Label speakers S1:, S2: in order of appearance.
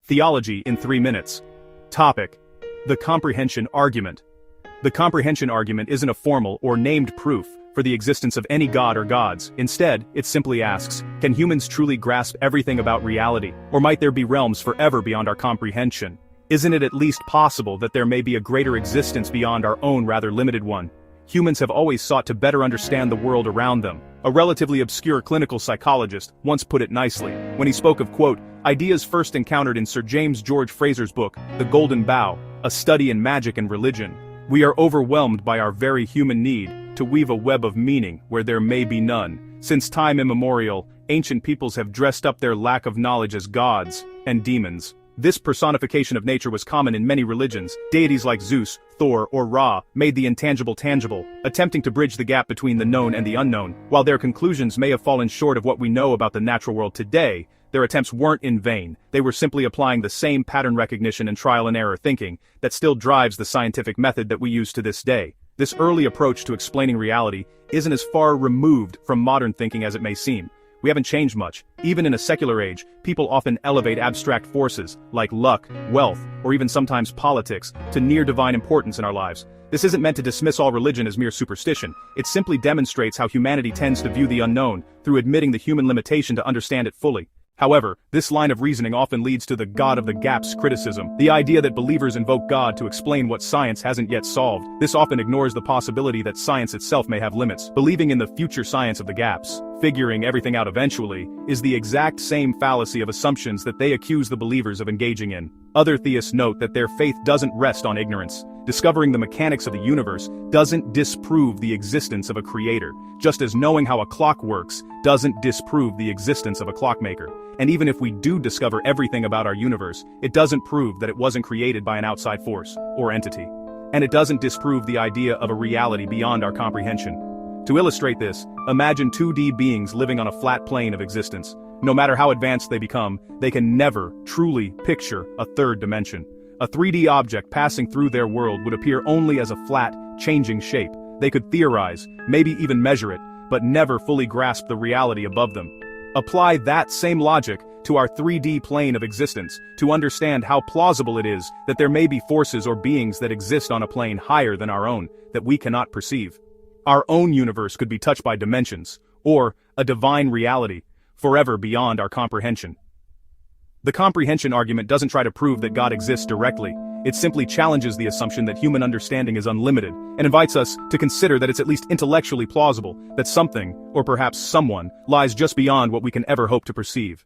S1: Theology in 3 minutes. Topic: the comprehension argument. The comprehension argument isn't a formal or named proof for the existence of any god or gods. Instead, it simply asks, can humans truly grasp everything about reality, or might there be realms forever beyond our comprehension? Isn't it at least possible that there may be a greater existence beyond our own rather limited one? Humans have always sought to better understand the world around them. A relatively obscure clinical psychologist once put it nicely, when he spoke of, quote, ideas first encountered in Sir James George Fraser's book, The Golden Bough, a study in magic and religion. We are overwhelmed by our very human need to weave a web of meaning where there may be none. Since time immemorial, ancient peoples have dressed up their lack of knowledge as gods and demons. This personification of nature was common in many religions. Deities like Zeus, Thor, or Ra made the intangible tangible, attempting to bridge the gap between the known and the unknown. While their conclusions may have fallen short of what we know about the natural world today, their attempts weren't in vain. They were simply applying the same pattern recognition and trial and error thinking that still drives the scientific method that we use to this day. This early approach to explaining reality isn't as far removed from modern thinking as it may seem. We haven't changed much. Even in a secular age, people often elevate abstract forces, like luck, wealth, or even sometimes politics, to near-divine importance in our lives. This isn't meant to dismiss all religion as mere superstition. It simply demonstrates how humanity tends to view the unknown, through admitting the human limitation to understand it fully. However, this line of reasoning often leads to the God of the Gaps criticism, the idea that believers invoke God to explain what science hasn't yet solved. This often ignores the possibility that science itself may have limits. Believing in the future science of the gaps, figuring everything out eventually, is the exact same fallacy of assumptions that they accuse the believers of engaging in. Other theists note that their faith doesn't rest on ignorance. Discovering the mechanics of the universe doesn't disprove the existence of a creator, just as knowing how a clock works doesn't disprove the existence of a clockmaker. And even if we do discover everything about our universe, it doesn't prove that it wasn't created by an outside force or entity. And it doesn't disprove the idea of a reality beyond our comprehension. To illustrate this, imagine 2D beings living on a flat plane of existence. No matter how advanced they become, they can never truly picture a third dimension. A 3D object passing through their world would appear only as a flat, changing shape. They could theorize, maybe even measure it, but never fully grasp the reality above them. Apply that same logic to our 3D plane of existence to understand how plausible it is that there may be forces or beings that exist on a plane higher than our own, that we cannot perceive. Our own universe could be touched by dimensions, or a divine reality, forever beyond our comprehension. The comprehension argument doesn't try to prove that God exists directly. It simply challenges the assumption that human understanding is unlimited, and invites us to consider that it's at least intellectually plausible that something, or perhaps someone, lies just beyond what we can ever hope to perceive.